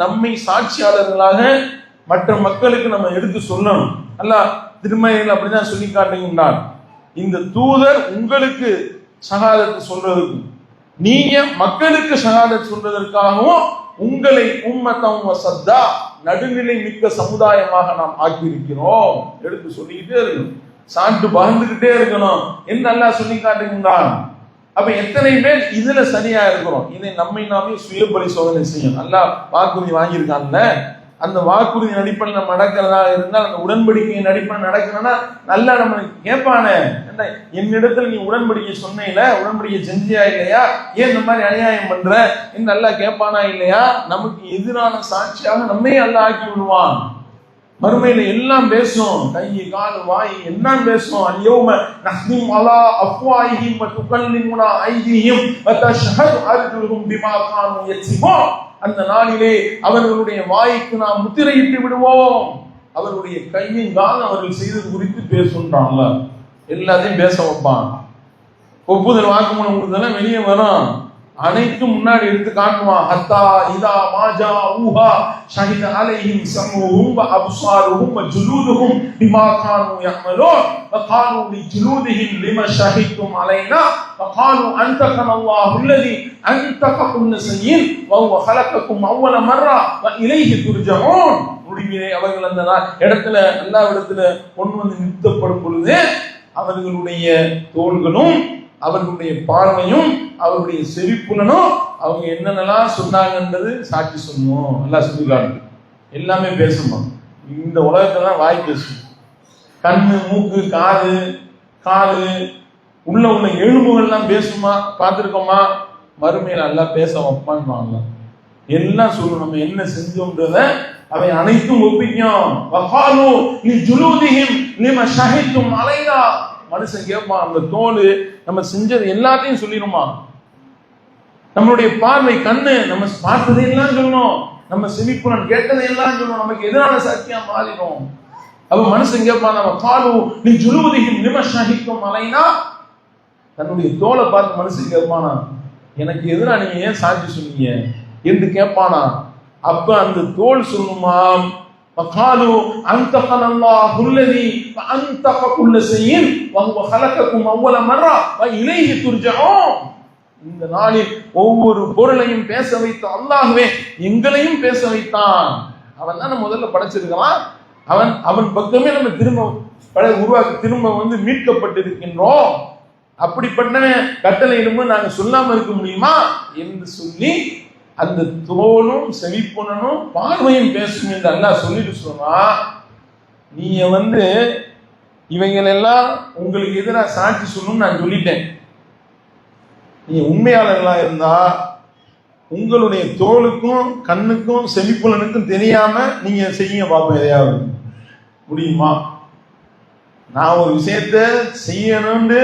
நம்மை சாட்சியாளர்களாக மற்ற மக்களுக்கு நம்ம எடுத்து சொல்லணும். அல்லாஹ் திருமறையில் அப்படிதான் சொல்லி காட்டுகின்றான், இந்த தூதர் உங்களுக்கு ஷஹாதத்து சொல்றதுக்கும் நீங்க மக்களுக்கு ஷஹாதத் சொல்றதற்காகவும் உங்களை உம்மத்தம் வசத்தா நடுநிலை மிக்க சமுதாயமாக நாம் ஆக்கியிருக்கிறோம் எடுத்து சொல்லிக்கிட்டே இருக்கணும், சாப்பிட்டு பகிர்ந்துகிட்டே இருக்கணும் என்று அல்லாஹ் சொல்லி காட்டுகின்றான். அப்ப எத்தனை பேர் இதுல சரியா இருக்கிறோம்? இதை நம்மை நாமே சுய பரிசோதனை செய்யும். அல்லாஹ் வாக்குறுதி வாங்கியிருக்கான்ல, அந்த வாக்குறுதி அடிப்படையில் நம்ம நடக்கிறதா இருந்தால், அந்த உடன்படிக்கையின் அடிப்படையில் நடக்கிறனா நல்லா நம்ம கேட்பானே, என்னிடத்துல நீ உடன்படிக்கை சொன்ன, உடன்படிக்கை செஞ்சியா இல்லையா, ஏன் இந்த மாதிரி அநியாயம் பண்ற என்று நல்லா கேட்பானா இல்லையா? நமக்கு எதிரான சாட்சியாக நம்மே அல்லாஹ் ஆக்கி விடுவான். மறுமையில எல்லாம் பேசும், கை கால் வாய் எல்லாம் பேசும். அல்யௌம நஹ்திமு அலா அஃப்வாஹிஹிம் வ துகல்லிமுனா ஐதிஹிம் வ தஷ்ஹது அர்ஜுலுஹும் பிமா கானூ யக்ஸிபூன். அந்த நாளிலே அவர்களுடைய வாய்க்கு நாம் முத்திரையிட்டு விடுவோம், அவர்களுடைய கையின் கால் அவர்கள் செய்தது குறித்து பேசுன்றாங்க. எல்லாத்தையும் பேச வைப்பான். ஒப்புதல் வாக்குமூலம் கொடுத்ததெல்லாம் வெளியே வரும், அனைத்தும் முன்னாடி எடுத்து காட்டுவான். ஹத்தா இதா மாஜா ஊஹா ஷஹித அலைஹிம் ஸம்உஹும் வ அப்ஸாருஹும் வ ஜுலூதுஹும் பிமா கானூ யஅமலூன் வ காலூ லிஜுலூதிஹிம் லிமா ஷஹிதும் அலைனா வ காலூ அன்தகன அல்லாஹு அல்லதி அன்தக குல்ல ஷைஇன் வ ஹுவ ஹலககும் அவ்வல மர்ரா வ இலைஹி துர்ஜஊன். முடிவிலே அவர்கள் அந்த இடத்துல அல்லாஹ்விடத்துல கொண்டு வந்து நிறுத்தப்படும் பொழுது அவர்களுடைய தோள்களும் அவர்களுடைய பார்வையும் அவருடைய செவிப்புலனும் அவங்க என்னென்னலாம் சொன்னாங்கன்றது சாட்சி சொல்லணும். நல்லா சொல்லிக்காடு, எல்லாமே பேசுமா. இந்த உலகத்துல வாய் பேசும், கண்ணு மூக்கு காது காது உள்ள எலும்புகள்லாம் பேசுமா, பார்த்துருக்கோமா? மறுமையில நல்லா பேச வைப்பான்னு எல்லாம் சொல்லணும். நம்ம என்ன செஞ்சோம்ன்றத அவை அனைத்தும் ஒப்பிக்கும். வகாலு லிஜுலூதிஹிம் லிமா ஷஹிதும் அலைனா. மனுஷன் கேட்பான், அந்த தோல் நம்ம செஞ்சது எல்லாத்தையும் சொல்லிடுமா? நம்மளுடைய பார்வை கண்ணு நம்ம பார்த்ததையெல்லாம் சொல்லணும், நம்ம செவிப்புலன் கேட்டதையெல்லாம் சொல்லணும், நமக்கு எதிரான சத்தியா மாறிடும். அப்ப மனுஷன் கேட்பான், நம்ம காலு நீ ஜுலுவதிகும் லிமா ஷஹிதும் அலைனா. தன்னுடைய தோலை பார்த்து மனுஷன் கேட்பானா, எனக்கு எதிராக நீங்க ஏன் சாட்சி சொன்னீங்க என்று கேட்பானா? அப்ப அந்த தோல் சொல்லுமாம், வகாலு அன்தகன அல்லாஹு அல்லதி அன்தக குல்ல ஷைஇன் வ ஹுவ ஹலககும் அவ்வல மர்ரா வ இலைஹி துர்ஜஊன். இந்த நாளில் ஒவ்வொரு பொருளையும் பேச வைத்த அல்லாஹ்வே எங்களையும் பேச வைத்தான். அவன் தான் முதல்ல படைச்சிருக்கான், அவன் பக்கமே நம்ம திரும்ப உருவாக்கி திரும்ப மீட்கப்பட்டிருக்கின்றோம். அப்படிப்பட்ட கட்டளையிடும் நாங்க சொல்லாம இருக்க முடியுமா என்று சொல்லி அந்த தோலும் செவிப்புணனும் பார்வையும் பேசும் என்று அல்லாஹ் சொல்லிட்டு சொன்னா, நீங்க இவைகள் எல்லாம் உங்களுக்கு எதிராக சாட்சி சொல்லணும்னு நான் சொல்லிட்டேன். நீங்க உண்மையாளர்களா இருந்தா உங்களுடைய தோலுக்கும் கண்ணுக்கும் செவிப்புலனுக்கும் தெரியாம நீங்க செய்ய பார்ப்போம். எதையாவது முடியுமா? நான் ஒரு விஷயத்த செய்யணும்னு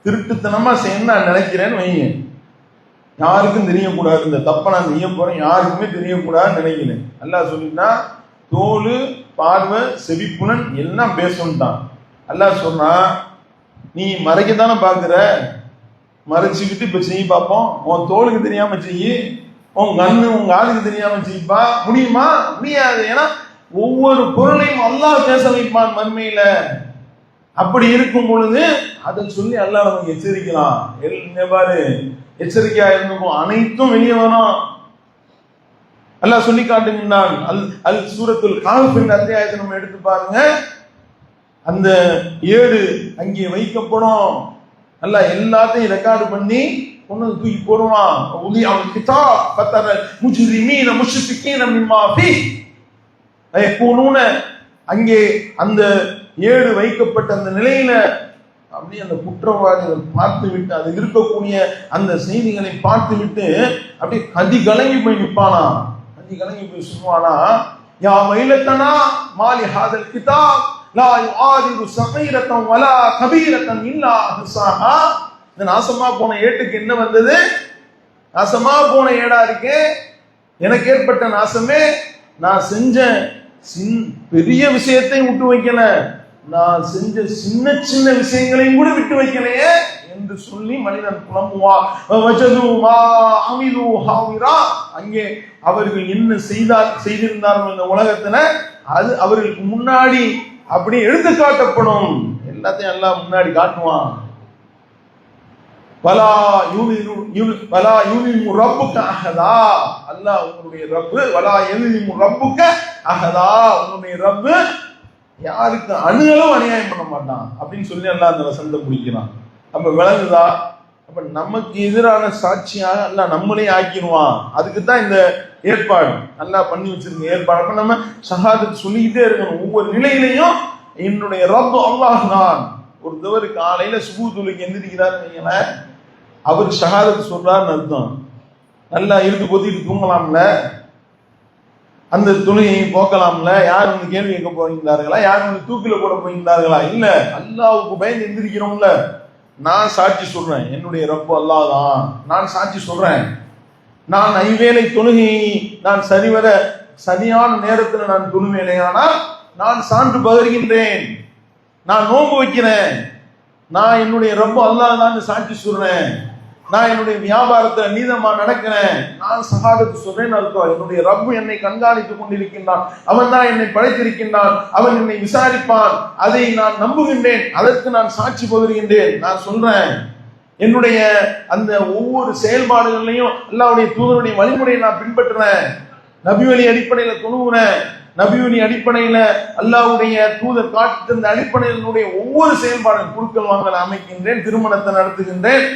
திருட்டுத்தனமா செய்யணும் நான் நினைக்கிறேன்னு வைங்க, யாருக்கும் தெரியக்கூடாது, இந்த தப்ப நான் செய்ய போறேன் யாருக்குமே தெரியக்கூடாதுன்னு நினைக்கிறேன். அல்லாஹ் சொல்லிட்டா தோல் பார்வை செவிப்புலன் எல்லாம் பேசணும்ட்டான். அல்லாஹ் சொன்னா, நீ மறைக்கத்தானே பாக்குற, மறைச்சுக்கிட்டு இப்ப செய்ய பார்ப்போம். உன் தோலுக்கு தெரியாம செய்யி, உன் கண்ணு உங்க ஆளுக்கு தெரியாம செய்ப்பா. முடியுமா? முடியாது. ஏன்னா ஒவ்வொரு பொருளையும் அல்லாஹ் பேச வைப்பான் மறுமையில. அப்படி இருக்கும் பொழுது அதை சொல்லி அல்லாஹ் நமக்கு எச்சரிக்கலாம். பாரு, எச்சரிக்கையா இருந்துக்கும், அனைத்தும் வெளியே வரும். அல்லாஹ் சொல்லி காட்டுகின்றான். அல் சூரத்துல் காஃப் என்ற அத்தியாயத்தை நம்ம எடுத்து பாருங்க. அந்த 7 அங்கே வைக்கப்படும். அல்லாஹ் எல்லாத்தையும் ரெக்கார்டு பண்ணி கொண்டு தூக்கி போடுவான். அவன் கிதாப் பத்தர முஜ்ரிமீன முஷ்ஃபிகீன மிம்மா ஃபீ யகூலூன. அங்கே அந்த 7 வைக்கப்பட்ட அந்த நிலையில அப்படி அந்த குற்றவாளிகள் பார்த்து விட்டு, அது இருக்கக்கூடிய அந்த செய்திகளை பார்த்து விட்டு அப்படி கதி கலங்கி போய் நிற்பானா. கதி கலங்கி போய் சொல்லுவானா, யா வைலத்தனா மாலி ஹாதல் கிதாப் லா யுஆதிரு ஸகீரத்தன் வலா கபீரத்தன் இல்லா அஹ்ஸாஹா. இந்த நாசமா போன ஏட்டுக்கு என்ன வந்தது? நாசமா போன ஏடா இருக்கே, எனக்கு ஏற்பட்ட நாசமே. நான் செஞ்ச பெரிய விஷயத்தை விட்டு வைக்கல, நான் செஞ்ச சின்ன சின்ன விஷயங்களையும் கூட விட்டு வைக்கலையே என்று சொல்லி மனிதன் புலம்புவா. அங்கே அவர்கள் என்ன செய்திருந்தார்கள் இந்த உலகத்துல, அது அவர்களுக்கு முன்னாடி அப்படி எடுத்து காட்டப்படும். எல்லாத்தையும் எல்லாம் முன்னாடி காட்டுவான். வலா யூனிமு ரப்புக அஹதா, அல்லாஹ் உங்களுடைய ரப்பு, வலா யூனிமு ரப்புக அஹதா, உங்களுடைய ரப்பு யாருக்கு அணுகளும் அநியாயம் பண்ண மாட்டான் அப்படின்னு சொல்லி அல்லாஹ் அந்த வசனத்தை முடிக்கிறான். அப்ப விளங்குதா? அப்ப நமக்கு எதிரான சாட்சியாக அல்லாஹ் நம்மளே ஆக்கிடுவான். அதுக்கு தான் இந்த ஏற்பாடு அல்லாஹ் பண்ணி வச்சிருக்க ஏற்பாடு. அப்ப நம்ம ஷஹாதத் சொல்லிக்கிட்டே இருக்கணும் ஒவ்வொரு நிலையிலையும். என்னுடைய ரப்பு அல்லாஹ் தான். ஒருத்தவர் காலையில சுபூ தொழுகைக்கு எந்திரிக்கிறாரு, அவர் ஷஹாதத் சொல்றாருன்னு அர்த்தம். நல்லா இழுத்து பொத்திட்டு தூங்கலாம்ல, அந்த தொழுகையை போக்கலாம்ல. யார் வந்து கேள்வி கேட்க போகிறார்களா? யார் வந்து தூக்கில போட போகிறார்களா? இல்ல, அல்லாஹ்வுக்கு பயந்து எந்திரிக்கிறோம்ல. நான் சாட்சி சொல்றேன், என்னுடைய ரப்பு அல்லாஹ் தான். நான் சாட்சி சொல்றேன், நான் ஐவேளை தொழுகையை நான் சரிவர சரியான நேரத்தில் நான் தொழுவேனே, ஆனால் நான் சான்று பகர்கின்றேன், நான் நோன்பு வைக்கிறேன், நான் என்னுடைய ரப்பு அல்லாஹ் தான் சாட்சி சொல்றேன், நான் என்னுடைய வியாபாரத்துல நீதமா நடக்கிறேன், நான் ஷஹாதத் சொல்றேன்னு அர்த்தம். என்னுடைய ரப்பு என்னை கண்காணித்துக் கொண்டிருக்கின்றான், அவன் தான் என்னை படைத்திருக்கின்றான், அவன் என்னை விசாரிப்பான், அதை நான் நம்புகின்றேன், அதற்கு நான் சாட்சி பகர்கின்றேன். நான் சொல்றேன், என்னுடைய அந்த ஒவ்வொரு செயல்பாடுகள்லையும் அல்லாஹ்வுடைய தூதருடைய வழிமுறையை நான் பின்பற்றுறேன், நபி வழி அடிப்படையில தொழுகிறேன், நபி வழி அடிப்படையில அல்லாஹ்வுடைய தூதர் காட்டி தந்த அடிப்படையினுடைய ஒவ்வொரு செயல்பாடும் குறுக்கல் வாங்கல் அமைக்கின்றேன், திருமணத்தை நடத்துகின்றேன்.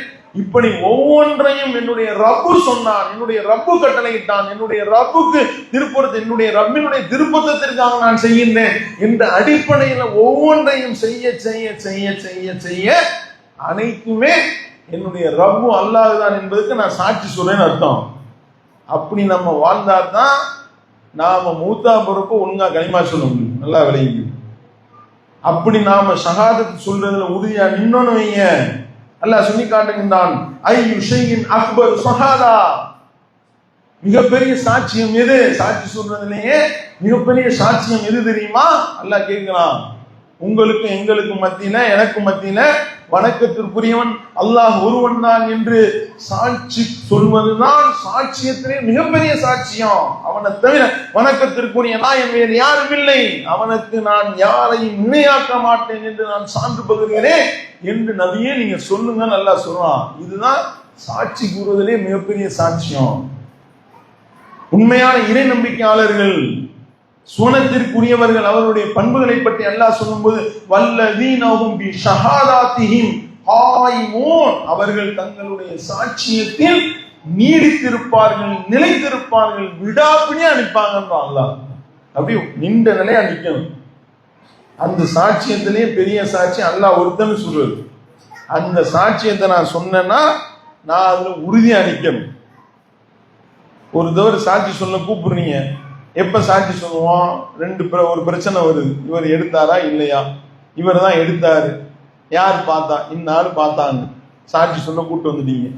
இப்படி ஒவ்வொன்றையும் என்னுடைய ரப்பு சொன்னான், என்னுடைய ரப்பு கட்டளையிட்டான், என்னுடைய ரப்புக்கு திருப்பத்தை, என்னுடைய ரப்பினுடைய திருப்பத்திற்காக நான் செய்கின்றேன் என்ற அடிப்படையில ஒவ்வொன்றையும் செய்ய செய்ய செய்ய செய்ய செய்ய அனைத்துமே என்னுடைய ரப்பு அல்லாஹ் தான் என்பதற்கு நான் சாட்சி சொல்றேன்னு அர்த்தம். அப்படி நம்ம வாழ்ந்தாதான் நாம மூத்தா பொறுப்பு ஒழுங்கா களிமா சொல்ல முடியும். நல்லா விளையுது. அப்படி நாம ஷஹாதத் சொல்றதுல உறுதியா நின்னோன்னு வைங்க, அல்லாஹ் சொல்லி காட்டுகின்றான், ஐயு ஷைஇன் அக்பர் ஷஹாதா, மிகப்பெரிய சாட்சியம் எது? சாட்சி சொல்றதுலயே மிகப்பெரிய சாட்சியம் எது தெரியுமா? அல்லாஹ் கேட்கிறான், உங்களுக்கு எங்களுக்கு மத்தியில, எனக்கு மத்தியில வணக்கத்திற்குரியவன் அல்லாஹ் ஒருவன் தான் என்று சாட்சி சொல்வதுதான் சாட்சியத்திலே மிகப்பெரிய சாட்சியம். அவனை தவிர வணக்கத்திற்குரிய நாயன் வேறு யாரும் இல்லை, அவனுக்கு நான் யாரையும் இணையாக்க மாட்டேன் என்று நான் சான்று பகர்கிறேன் என்று நபியே நீங்க சொல்லுங்க நல்லா சொல்றான். இதுதான் சாட்சி கூறுவதிலே மிகப்பெரிய சாட்சியம். உண்மையான இறை நம்பிக்கையாளர்கள், சுவனத்திற்குரியவர்கள், அவருடைய பண்புகளை பற்றி அல்லாஹ் சொல்லும்போது வல்லதீனஹும் பி ஷஹாதாத்திஹிம் காயிமூன், அவர்கள் தங்களுடைய சாட்சியத்தில் நீடித்திருப்பார்கள், நிலைத்திருப்பார்கள், விடாப்பிடியா நிற்பாங்கன்றான் அல்லாஹ். அப்படி நின்ற நிலையா நிற்கணும். அந்த சாட்சியத்திலேயே பெரிய சாட்சி அல்லாஹ் ஒருத்தன்னு சொல்றது. அந்த சாட்சியத்தை நான் சொன்னேன்னா நான் அதுல உறுதியா நிற்கணும். ஒரு தடவை சாட்சி சொல்ல கூப்பிடுறீங்க, எப்ப சாட்சி சொல்லுவோம்? ஒரு பிரச்சனை வருது, இவர் எடுத்தாரா இல்லையா, இவர் தான் எடுத்தாரு, யார் பார்த்தா, இன்னாரு பார்த்தாங்க, சாட்சி சொல்ல கூப்பிட்டு வந்துட்டீங்க.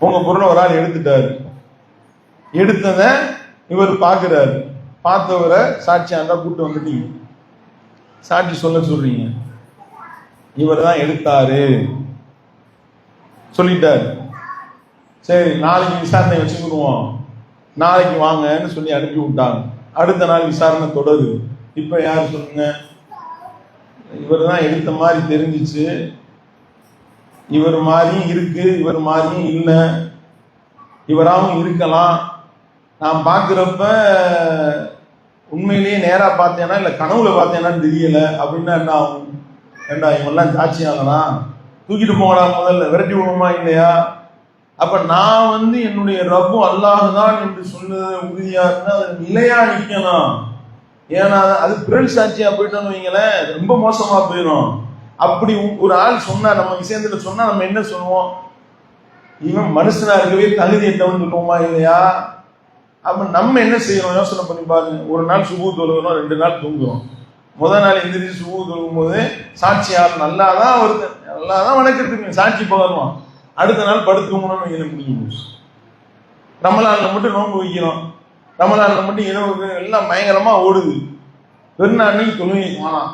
உங்க பொருளை ஒரு ஆள் எடுத்துட்டாரு, எடுத்தத இவர் பார்க்கிறாரு, பார்த்தவரை சாட்சியா இருந்தா கூப்பிட்டு வந்துட்டீங்க, சாட்சி சொல்ல சொல்றீங்க, இவர் தான் எடுத்தாரு சொல்லிட்டாரு. சரி, நாளைக்கு விசாரணை வச்சுக்கிடுவோம், நாளைக்கு வாங்கன்னு சொல்லி அனுப்பி விட்டாங்க. அடுத்த நாள் விசாரணை தொடருது. இப்ப யாரு சொல்லுங்க, இவர் தான் எடுத்த மாதிரி தெரிஞ்சிச்சு, இவர் மாதிரியும் இருக்கு, இவர் மாதிரியும் இல்லை, இவராகவும் இருக்கலாம், நான் பார்க்கிறப்ப உண்மையிலேயே நேரா பார்த்தேன்னா இல்ல கனவுல பார்த்தேனான்னு தெரியல அப்படின்னா என்ன ஆகும்? ஏண்டா இவெல்லாம் சாட்சியாகனா தூக்கிட்டு போகடா, முதல்ல விரட்டி விடுமா இல்லையா? அப்ப நான் என்னுடைய ரப்பு அல்லாஹ் தான் என்று சொன்னது உறுதியா இருந்தா அது நிலையா நிக்கணும். ஏன்னா அது பிறல் சாட்சியா போயிட்டோம்னு வைங்களேன், ரொம்ப மோசமா போயிடும். அப்படி ஒரு ஆள் சொன்னா, நம்ம விஷயத்துல சொன்னா நம்ம என்ன சொல்லுவோம்? இவன் மனுஷனா இருக்கவே தகுதியற்றவன் சொல்லுவோமா இல்லையா? அப்ப நம்ம என்ன செய்யறோம்? யோசனை பண்ணி பாருங்க. ஒரு நாள் சுபூ தொழுகிறோம், 2 நாள் தூங்குறோம். முதல் நாள் எந்திரிச்சு சுபூ தொழுகும் போது சாட்சியார் நல்லாதான் வருது, நல்லாதான் வணக்கத்துக்கு சாட்சி பகருவான். அடுத்த நாள் படுத்துக்கணும்னு முடியும். ரமலான்ல மட்டும் நோன்பு வைக்கிறோம், ரமலான்ல மட்டும் இரவு எல்லாம் பயங்கரமா ஓடுது, பெருநாளைக்கு தொழுகை காணாம்,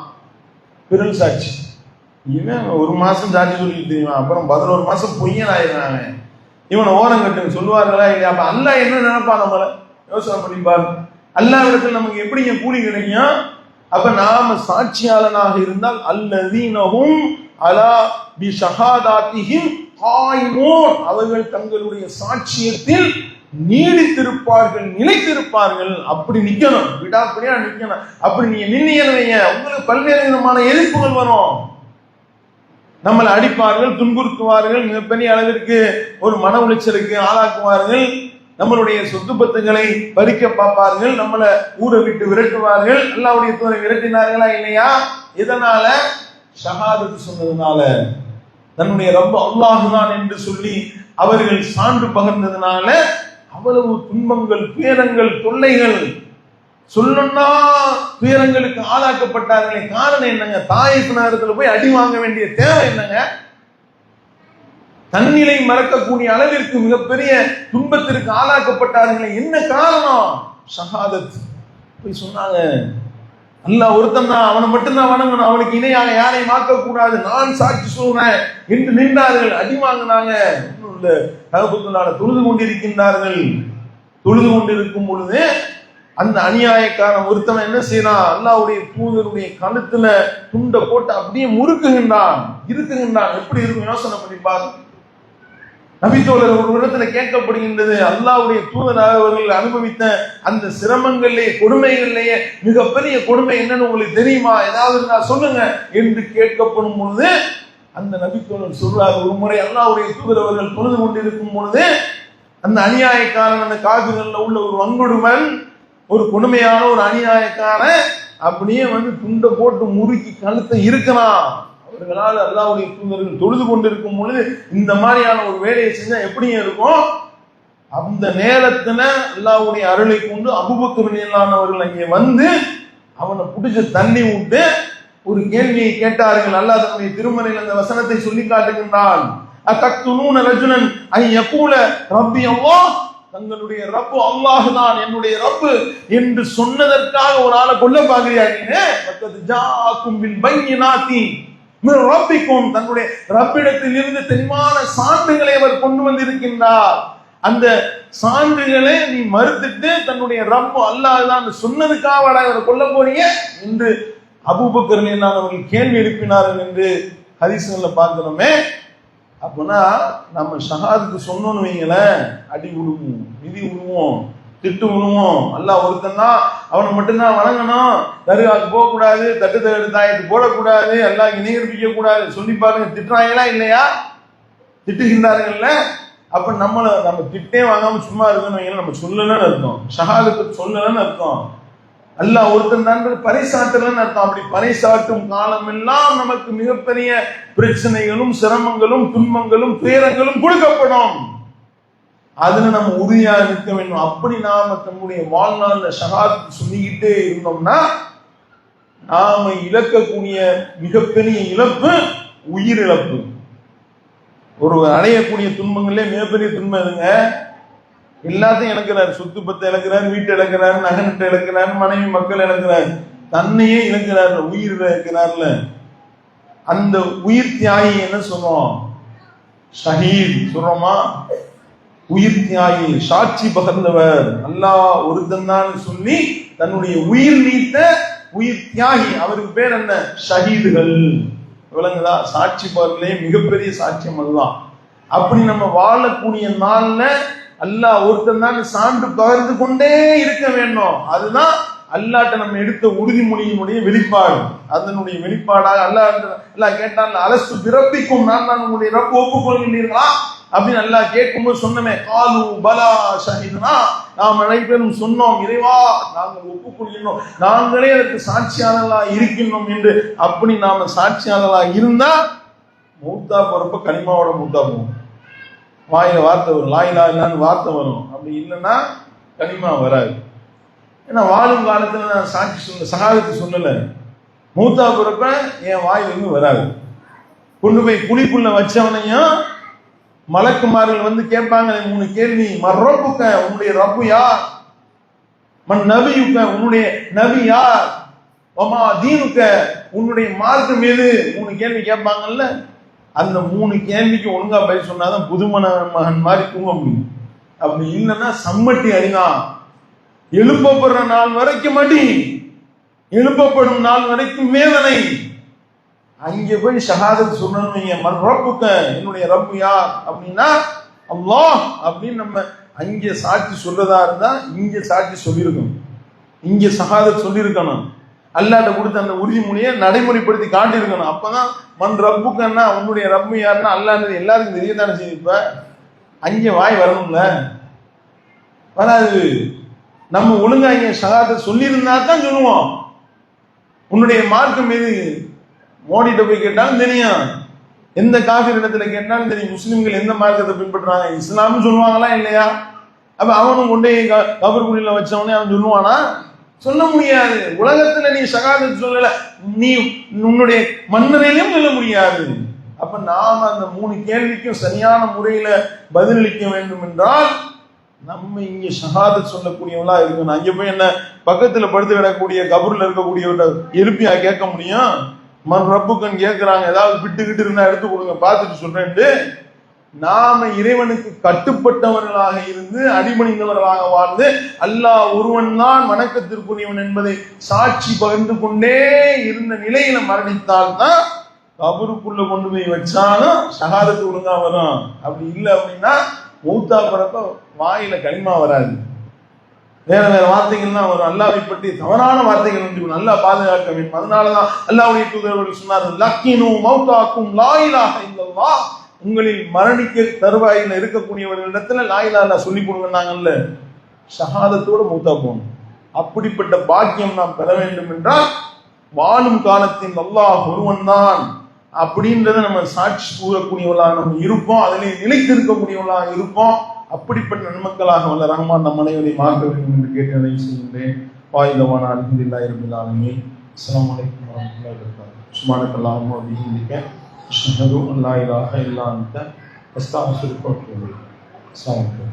பிறல் சாட்சி. இவன் 1 மாசம் சாட்சி சொல்லிட்டு தெரியுமா, அப்புறம் 11 மாசம் பொய்யன் ஆயிடுறாங்க. இவனை ஓரம் கட்டு சொல்லுவார்களா இல்லையா? அப்ப அல்லாஹ் என்ன நினைப்பா? நம்மள யோசனை பண்ணி பாருங்க. அல்லாஹ் இடத்துல நமக்கு எப்படிங்க கூலி கிடைக்கும்? அப்ப நாம சாட்சியாளனாக இருந்தால் அல்லதீனஹும் அலா பி ஷஹாதாத்திஹிம் காயிமூன், அவர்கள் தங்களுடைய சாட்சியத்தில் நீடித்திருப்பார்கள், நிலைத்திருப்பார்கள். அப்படி நிக்கணும், விடாப்படியா நிக்கணும். அப்படி நீங்க நின்னீங்க உங்களுக்கு பல்வேறு விதமான எதிர்ப்புகள் வரும். நம்மளை அடிப்பார்கள், துன்புறுத்துவார்கள், மிகப்பெரிய அளவிற்கு ஒரு மன உளைச்சலுக்கு ஆளாக்குவார்கள், நம்மளுடைய சொத்து பத்துகளை பறிக்க பார்ப்பார்கள், நம்மளை ஊரை விட்டு விரட்டுவார்கள். அல்லாஹ்வுடைய தூதரை விரட்டினார்களா இல்லையா? இதனால ஷஹாதத் சொன்னதுனால, தன்னுடைய ரப்பு அல்லாஹ் தான் என்று சொல்லி அவர்கள் சான்று பகர்ந்ததுனால அவ்வளவு துன்பங்கள், துயரங்கள், தொல்லைகள், சொல்லணும்னா துயரங்களுக்கு ஆளாக்கப்பட்டார்களே. காரணம் என்னங்க? தாயிஃப் நகரத்துல போய் அடி வாங்க வேண்டிய தேவை என்னங்க? தன்னிலை மறக்கக்கூடிய அளவிற்கு மிகப்பெரிய துன்பத்திற்கு ஆளாக்கப்பட்டார்களே. என்ன காரணம்? ஷஹாதத். போய் சொன்னாங்க, அல்லாஹ் ஒருத்தன் தான், அவனை மட்டும்தான் வணங்கணும், அவனுக்கு இணையாக யாரையும் மாற்ற கூடாது, நான் சாட்சி சொல்றேன் என்று நின்றார்கள். அடி வாங்கினாங்க. தகப்பத்துள்ளான தொழுது கொண்டிருக்கின்றார்கள். தொழுது கொண்டிருக்கும் பொழுது அந்த அநியாயக்காரன் ஒருத்தவன் என்ன செய்யறான்? அல்லாஹ்வுடைய தூதருடைய கழுத்துல துண்டை போட்டு அப்படியே முறுக்குகின்றான், இருக்குகின்றான். எப்படி இருக்கும் யோசனை பண்ணி பாருங்க. நபித்தோழர் ஒரு இடத்துல கேட்கப்படுகின்றது, அல்லாஹ்வுடைய தூதர் அவர்கள் அனுபவித்த அந்த சிரமங்களிலே, கொடுமைகளிலேயே மிகப்பெரிய கொடுமை என்னன்னு உங்களுக்கு தெரியுமா? ஏதாவது நான் சொல்லுங்க என்று கேட்கப்படும் பொழுது அந்த நபித்தோழர் சொல்றார், ஒரு முறை அல்லாஹ்வுடைய தூதர் அவர்கள் தொழுது கொண்டிருக்கும் பொழுது அந்த அநியாயக்காரன், அந்த காதுகள்ல உள்ள ஒரு வங்குடுமன், ஒரு கொடுமையான ஒரு அநியாயக்காரன் அப்படியே துண்டை போட்டு முறுக்கி கழுத்தை இருக்கிறான். அவர்களால் அல்லாஹ்வுடைய தூதர்கள் தொழுது கொண்டிருக்கும் பொழுது இந்த மாதிரியான ஒரு வேலையை செஞ்சா எப்படி இருக்கும்? அந்த நேரத்துல அல்லாஹ்வுடைய அருளை கொண்டு அபூபக்கர் ரலியல்லாஹு அங்கே வந்து அவனை பிடிச்ச தண்ணி விட்டு ஒரு கேள்வியை கேட்டார்கள். அல்லாஹ் தன்னுடைய திருமறையில் அந்த வசனத்தை சொல்லி காட்டுகின்றான். அத்தக்துனூன ரஜுலன் ஐ யகூல ரப்பி அல்லாஹ், தங்களுடைய ரப்பு அல்லாஹ் தான், என்னுடைய ரப்பு என்று சொன்னதற்காக ஒரு ஆளை கொல்ல பாக்குறீங்க. ரப்பிக்கும், தன்னுடைய ரப்பிடத்தில் இருந்து தெளிவான சான்றுகளை அவர் கொண்டு வந்திருக்கின்றார். அந்த சான்றுகளை நீ மறுத்துட்டு தன்னுடைய ரப்பு அல்லாஹ் தான் சொன்னதுக்காக அவரை கொல்ல போறீங்க என்று அபூபக்கர் ரலியல்லாஹு அவர்கள் கேள்வி எழுப்பினார்கள் என்று ஹதீஸ்ல பார்க்கிறோமே. அப்பனா நம்ம ஷஹாதுக்கு சொன்னோன்னு வைங்களேன், அடி விடுவோம், மிதி விடுவோம், திட்டு விடுவோம். அல்லாஹ் ஒருத்தன் தான், அவனை மட்டும்தான் வணங்கணும், தர்காவுக்கு போகக்கூடாது, தட்டு தகடு தாயத்து போடக்கூடாது, அல்லாஹ் இணையற்பிக்க கூடாது சொல்லி பாருங்க. திட்டுறாங்களா இல்லையா? திட்டுகின்றார்கள்ல. அப்ப நம்ம திட்டே வாங்காம சும்மா இருக்கணும் வைங்களேன், நம்ம சொல்லலன்னு அர்த்தம். ஷஹாதுக்கு சொல்லலன்னு அர்த்தம். அல்லாஹ் ஒருத்தன் தான் பறைசாற்றலன்னு அர்த்தம். அப்படி பறைசாற்றும் காலம் எல்லாம் நமக்கு மிகப்பெரிய பிரச்சனைகளும், சிரமங்களும், துன்பங்களும், துயரங்களும் கொடுக்கப்படும். அதுல நம்ம உறுதியா நிற்க வேண்டும். அப்படி நாம நம்முடைய வாழ்நாள்ல ஷஹாதத் சொல்லிக்கிட்டே இருந்தோம்னா நாம இழக்கக்கூடிய மிகப்பெரிய இழப்பு உயிரிழப்பு. ஒரு அடையக்கூடிய துன்பங்களே மிகப்பெரிய துன்பம் எதுங்க? எல்லாத்தையும் இழக்கிறார், சொத்து பத்தை இழக்கிறார், வீட்டை இழக்கிறார், நகை இழக்கிறார், மனைவி மக்கள் இழக்கிறார், தன்னையே இழக்கிறார், உயிர் இழக்கிறார்ல. அந்த உயிர் தியாகி என்ன சொல்றோம்? ஷஹீத் சொல்றோமா? உயிர் தியாகி, சாட்சி பகர்ந்தவர், அல்லாஹ் ஒருத்தன் தான் சொல்லி தன்னுடைய உயிர் நீத்த உயிர் தியாகி, அவருக்கு பேர் என்ன? ஷஹீதுகள். விளங்குதா? சாட்சி பகர்லே மிகப்பெரிய சாட்சியம் அதுதான். அப்படி நம்ம வாழக்கூடிய நாள்ல அல்லாஹ் ஒருத்தன் தான் சான்று பகர்ந்து கொண்டே இருக்க வேண்டும். அதுதான் அல்லாஹ்ட்ட நம்ம எடுத்த உறுதிமொழியினுடைய வெளிப்பாடு. அதனுடைய வெளிப்பாடாக அல்லாஹ் கேட்டான், அலஸ்து பிறப்பிக்கும், நான் உங்களுடைய ரப்பு ஒப்புக்கொள்கின்றீர்களா அப்படின்னு அல்லாஹ் கேட்கும்போது சொன்னமே, காலு பலா ஷஹீதுனா, நாம் அனைவரும் சொன்னோம், இறைவா நாங்கள் ஒப்புக்கொள்கின்றோம், நாங்களே அதற்கு சாட்சியாளர்களாக இருக்கின்றோம் என்று. அப்படி நாம சாட்சியாளர்களாக இருந்தா மௌத்தா போறப்ப கலிமாவோட மௌத்தா போகும். வாயில வார்த்தை வரும், லா இலாஹ இல்லல்லாஹ்னு வார்த்தை வரும். அப்படி இல்லைன்னா கலிமா வராது. ஏன்னா வாழும் காலத்துல நான் சாட்சி சொல்ல, ஷஹாதத்து சொல்லல, மௌத்தா போறப்ப என் வாயிலிருந்து வராது. கொண்டு போய் குழிக்குள்ள வச்சவனையும் மலக்குமார்கள் வந்து கேட்பாங்க 3 கேள்வி. மர்ரப்புக்க, உன்னுடைய ரப்பு யார்? மன் நபியுக்க, உன்னுடைய நபி யார்? வமா தீனுக்க, உன்னுடைய மார்க்கம் எது? 3 கேள்வி கேட்பாங்கல்ல. அந்த 3 கேள்விக்கு ஒழுங்கா பதில் சொன்னாதான் புதுமண மகன் மாதிரி தூங்க முடியும். அப்படி இல்லைன்னா சம்மட்டி அடிதான். எழுப்பப்படுற நாள் வரைக்கும் அடி, எழுப்பப்படும் நாள் வரைக்கும் வேதனை. அங்கே போய் ஷஹாதத் சொல்லணும். மன் ரப்புக்க, என்னுடைய ரப்பு யார் அப்படின்னா அல்லாஹ் அப்படின்னு நம்ம அங்கே சாட்சி சொல்றதா இருந்தா இங்க சாட்சி சொல்லியிருக்கணும், இங்க ஷஹாதத் சொல்லியிருக்கணும். அல்லாஹ்ட்ட கொடுத்த அந்த உறுதிமொழியை நடைமுறைப்படுத்தி காட்டியிருக்கணும். அப்பதான் மன் ரப்புக்கன்னா உன்னுடைய ரப்பு யாருன்னா அல்லாஹ்ன்றது எல்லாருக்கும் தெரியதானே செய்யும். இப்ப அங்கே வாய் வரணும்ல, வராது. நம்ம ஒழுங்கா இங்க ஷஹாதத் சொல்லியிருந்தா தான் சொல்லுவோம். உன்னுடைய மார்க்கம் மீது மோடிட்ட போய் கேட்டாலும் தெரியும், எந்த காஃபிர் இடத்துல கேட்டாலும் தெரியும் முஸ்லிம்கள் எந்த மார்க்கத்தை பின்பற்றுறாங்க. இஸ்லாம்னு சொல்லுவாங்களா இல்லையா? அப்ப அவனும் கொண்டே கபர்குழியில வச்சவனே அவன் சொல்லுவானா? சொல்ல முடியாது. உலகத்துல நீ ஷஹாதத் சொல்லல, நீ உன்னுடைய மன்னரையிலும் சொல்ல முடியாது. அப்ப நாம அந்த 3 கேள்விக்கும் சரியான முறையில பதிலளிக்க வேண்டும் என்றால் நம்ம இங்க ஷஹாதத் சொல்லக்கூடியவங்களா இருக்கணும். அங்க போய் என்ன பக்கத்துல படுத்து கிடக்கூடிய கபூர்ல இருக்கக்கூடியவர்கிட்ட எழுப்பியா கேட்க முடியும்? மன் ரப்புக்கன் கேட்கிறாங்க, ஏதாவது விட்டுக்கிட்டு இருந்தா எடுத்து கொடுங்க பார்த்துட்டு சொல்றேன்ட்டு. நாம இறைவனுக்கு கட்டுப்பட்டவர்களாக இருந்து அடிபணிந்தவர்களாக வாழ்ந்து அல்லாஹ் ஒருவன் தான் வணக்கத்திற்குரியவன் என்பதை சாட்சி பகிர்ந்து கொண்டே இருந்த நிலையில மரணித்தால்தான் கபருக்குள்ள கொண்டு போய் வச்சாலும் ஷஹாதத்து ஒழுங்கா வரும். அப்படி இல்லை அப்படின்னா மௌத்தா போறப்ப வாயில களிமா வராது, வேற வேற வார்த்தைகள் தான் வரும். அல்லாஹ்வை பற்றி தவறான வார்த்தைகள் வந்து நல்லா பாதுகாக்க வேண்டும். அதனாலதான் அல்லாஹ்வுடைய தூதர்கள் சொன்னார்கள், லக்கினு மௌத்தாக்கும் லா இலாஹ இல்லல்லாஹ், உங்களில் மரணிக்க தருவாயில இருக்கக்கூடியவர்களிடத்துல லா இலாஹ இல்லல்லாஹ் சொல்லி கொடுங்கன்னாங்கல்ல, ஷஹாதத்தோட மௌத்தா போகணும். அப்படிப்பட்ட பாக்கியம் நாம் பெற வேண்டும் என்றால் வாழும் காலத்தில் அல்லாஹ் ஒருவன் தான் அப்படின்றத நம்ம சாட்சி கூறக்கூடியவர்களாக நம்ம இருப்போம், அதிலே நிலைத்திருக்கக்கூடியவர்களாக இருப்போம். அப்படிப்பட்ட நன்மக்களாக வல்ல ரஹ்மான் நம் அனைவரையும் மாற்ற வேண்டும் என்று கேட்டு அதை செய்கின்றேன். வாயிலவான அல்ஹம்துலில்லாஹி ரப்பில் ஆலமீன். அஸ்ஸலாமு அலைக்கும் வரஹ்மத்துல்லாஹி வபரகாத்துஹு. சுப்ஹானக்கல்லாஹும்ம வ பிஹம்திக அஷ்ஹது அன் லா இலாஹா இல்லா அன்த அஸ்தக்ஃபிருக வ அத்தூபு இலைக். அஸ்ஸலாமு அலைக்கும்.